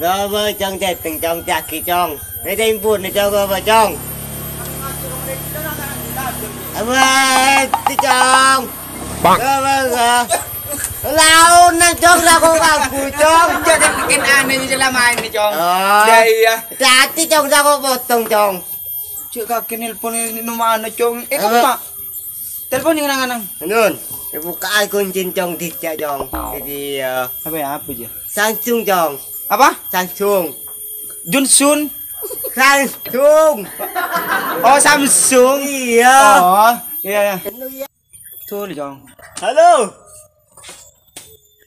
Rồi vợ chồng chết từng chồng chặt kỳ chồng. Để đem buồn để cho vợ chồng. Vợ tí chồng. Vợ Lao nang chong ra ko ka bu chong. Jadi bikin aneh ni jelas main ni chong. Dai ya. Tati chong ra ko potong chong. Cik kaki nelpon ni nomor mana chong? Kamu telepon yang nang-nang. Nun, buka ai kunci chong tidak chong. Jadi Apa ya apa je? Samsung chong. Apa? Samsung. Junsun. Samsung. Oh Samsung. Iya. Oh iya. Tuh ni chong. Halo.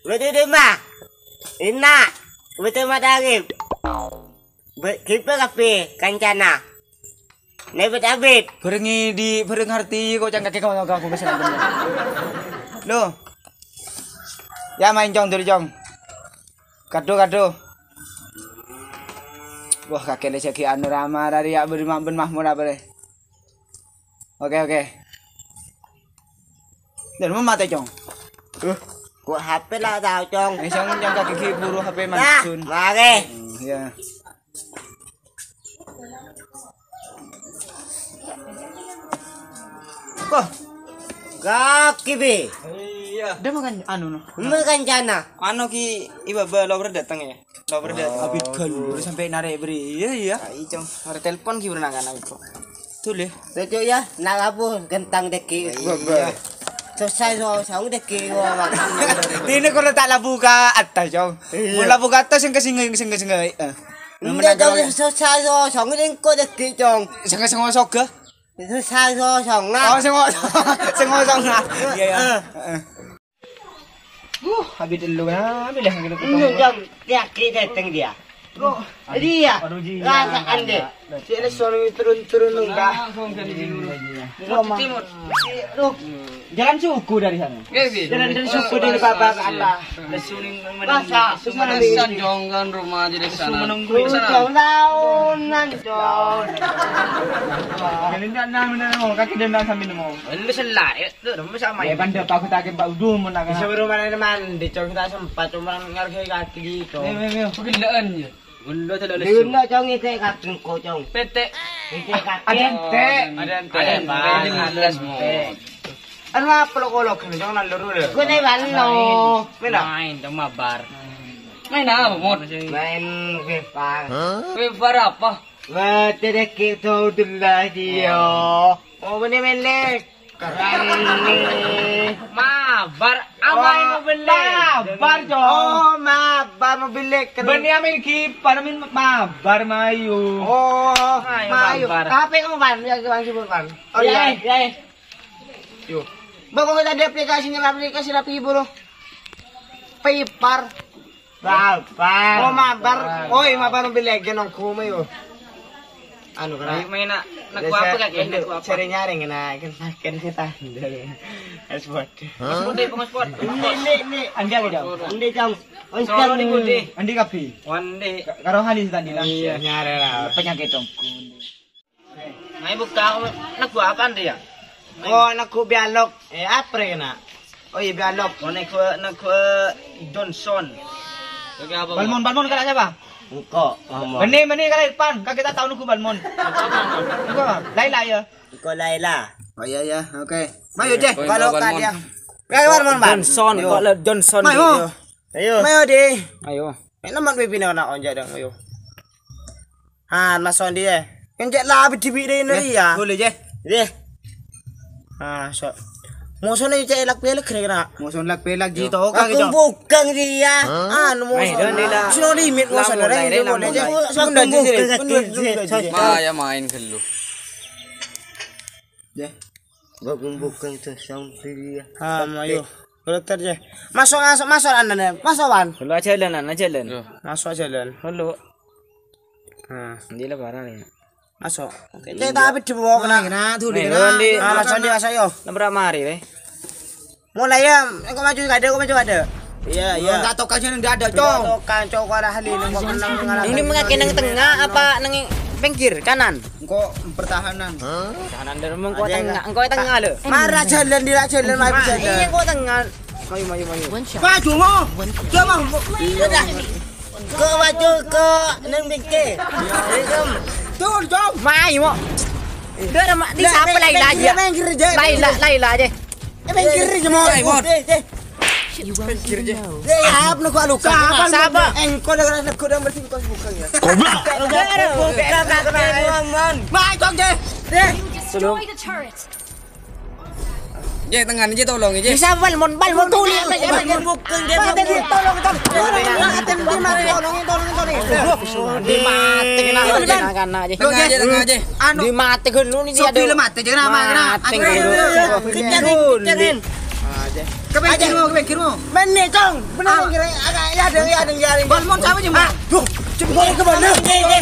Betul deh mah. Ina. Betul mah darip. Kita kafe kancana. Nebet abit. Berengi di bereng harti kau jangan kaki kau aku kesana bener. Lo. Ya main jong dulu jong. Kado. Wah kakek lecek ki anu rama dari ya berima ben mahmud apa deh. Oke. Dan mau mati jong. Của HP là đào chong. Ini jong kaki ki buru HP mansun. Mari. Ya. Kok Kaki be. iya. Dia makan anu no. Makan jana. Anu ki iba lover datang ya. Lover datang. Abit kan baru sampai narik beri. Iya. Ai jong. Ada telepon ki berenang kan aku. Tuh le. Sejo ya, nagabu gentang deki. Selesai sống deki gua. Ini kalau tak labu ka atas jong. Mau labu ka atas yang kesinggai. Hindi daw selesai sống đến cô deki chong. Sengga sok ke? Selesai sống na. Oh sengga sok na. Iya. Habis dulu kan. Habis dah gitu. Chong deki datang dia. Dia. Rasa ande. Sila suami turun enggak. Timur. Jalan suku dari sana. Jalan dari suku dari Bapak ke atas. Masa jonggan rumah jadi sana. Menunggu jauh launan jauh. Kalian tak mau kaki dan sambil mau. Lu selai, itu sama Ya bandar aku tak Pak Udu mau nak. Bisa berumah mandi jauh kita sempat cuma ngargai kaki gitu. Pegilaan je. Gula tu lalu. Gula jauh itu kaki kocong. Pete. Itu kaki. Ada ente. Ano apa lo kini jangan lalu dulu. Gue nih balo. Main tu mabar. Main apa mod? Main FIFA. Fever apa? Wah, tidak kita dulu dia. Oh, bener bener. Keren nih. Mabar. Apa yang mau beli? Mabar jo. Oh, mabar mau beli. Bani amin kiper amin mabar mayu. Oh, Mayu, mayu. mabar. Tapi kamu ban, ya bang sibuk ban. Oh iya. Yuk. Bang, kok ada aplikasi rapi bro. Paper. Mabar. Oh, mabar. Oh, mabar mau beli lagi nong kuma yo. Anu kena. Main nak apa kaki? Cari nyaring kena kan kita. Sport. Sport. Ini Andi aja. Ini jam. Solo di budi. Andi kapi. Wande. Karo halis tadi lah. Iya, nyari lah. Penyakit dong. Main buka nak gua apa dia? Oh, anakku bialok. Apa kena? Oh, iya bialok. Oh, nak Johnson. Balmon kalau siapa? Engkau, Meni kalau depan, kaki tak tahu nuku Balmon. Engkau, Laila ya. Engkau Laila. Oh iya, oke. Mayo je, Kalau dia. Kayak Balmon ban. Johnson, kalau Johnson. Mayo. Ayo. Mayo deh. Ayo. Naman pipin na onja dong, ayo. Han, mason dia. Kenjek lah bidi deh ini ya. Boleh je. Deh. Ah, so. Moson ni cek lak pelak kena. Moson lak pelak ji to ka Aku bukan dia. Anu moson. Main dia. Suno limit moson ada ini boleh je. Sunda je. Ya main kelu. Je. Bukan tu sampai dia. Ha, mayo. Dokter je. Masuk anda nih. Masuk ban. Kelu jalan. Masuk jalan. Kelu. Ha, Dia lah barang ni. masuk. Kita tapi di bawah kena. Tuh Nah, di. Ah, masuk yo. Nomor mari deh. Mulai ya. Engkau maju ada. Iya, iya. Tak tahu kajian enggak ada, Cong. Tokan cok ada hal ini mau menang. Ini mengakin nang tengah apa nang pinggir kanan? Engkau pertahanan. Kanan dari engkau tengah, engkau tengah lo. Marah jalan di jalan mai jalan. Iya engkau tengah. Mayu. Maju mo. Coba. Iya dah. Ke baju ke nang bingke. Tuh, Jom. Mai mo. Dia nama di siapa Laila aja. Laila aja. Main kiri je mo. You won't even know. Siapa nak luka? Siapa? Engkau dah nak kau dah bersih kau bukan ya. Mai Jom je. Destroy the turret. Je tangan je tolong je. Bisa balmon tuli. Bukan dia tolong. Di mati kena aja. Tengah je. Di mati kan lu ni dia ada. mati je nama Kejarin. Kebekir mo. Mana kong? Benar kira agak ada jari. Balmon sama je mo. Cepat ke mana?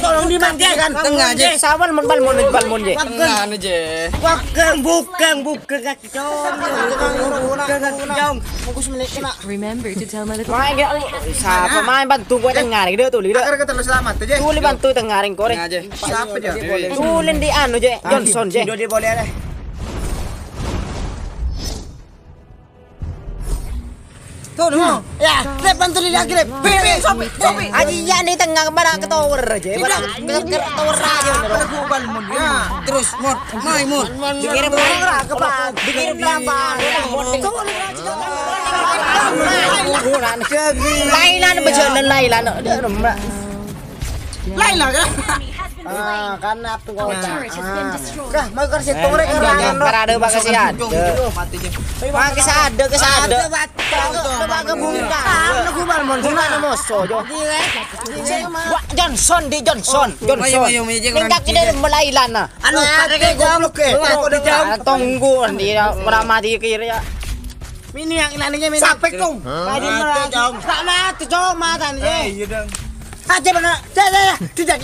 Tolong dimatikan. Tengah je. Sabal balmon je. Tengah je. Bukan kaki jom. Bukan kaki jom. Fokus menit kena. Remember to tell my little Mai dia siapa main bantu gua tengah dia tu lihat. Agar kata selamat je. Tuli bantu tengah ring koreng. Tengah je. Siapa je? Tulin di anu je Johnson je. Dia boleh deh. Tuh, no. Ya, grab bantu dia grab. Sopi. Aji ya ni tengah barang ke tower aja. Barang ke tower aja. Aku balmon ya. Terus mod, mai mod. Dikirim orang ke belakang. Dikirim belakang. Laila berjalan Laila. Laila kan? Ah, karena apa kau turret has been destroyed. Kah, mau kerja torek Jangan parade bagas ya. Mati je. Pakai sada ke sada. Baga bunga. Aku balmon. Gimana moso jo? Johnson di Johnson. Ayo, meja kurang Tingkat kita Laila na. Anu, kaki goblok ke. Tunggu dia meramati kiri ya. Ini yang inaninya ini. Sampai kong. Tadi mati jom. Tak mati jom matan je. Iya dong. Aja benar. Tidak.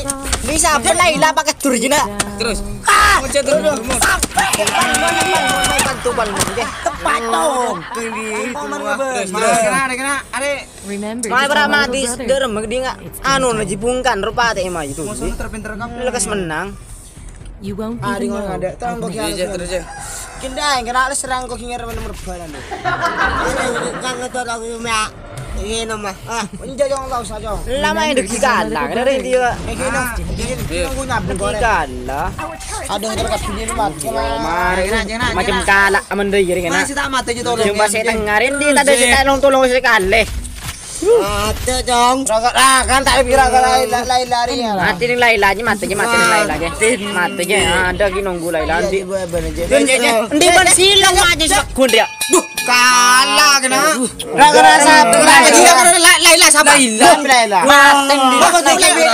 Bisa apa Laila pakai turjina. Terus. Ah, Macam tu. Bantu balmon je. tepat dong. Kena. Are. Remember Mai to tell my beramati little brother. derem dia enggak anu najibungkan rupa teh mah itu. Musuh terpinter kamu. Lekas menang. You won't Ah, di even mana know. ada? Terang kau Iya, terus je. Kinda, kena serang kau kira nomor berbalan. Kan itu lagu mak. Ini nama. Ah, menjadi orang tahu saja. Lama yang dekikan lah, dari dia. Ini aku nyabut goreng. Dekikan lah. Our turret Ada yang dekat sini mat. Mari macam kalak aman deui kena. Masih tak mati je tolong. Jumpa saya tengarin dia tak ada saya tolong sekali. Mati dong. Ah, kan tak kira lari lari. Mati ni Laila aja mati ni Laila aja. Mati je. Ada lagi nunggu Laila. Di ban silang aja sekun dia. Kalah kena. Gara-gara sabar. Laila sabar. Laila. Mati di. Kau tu lebih.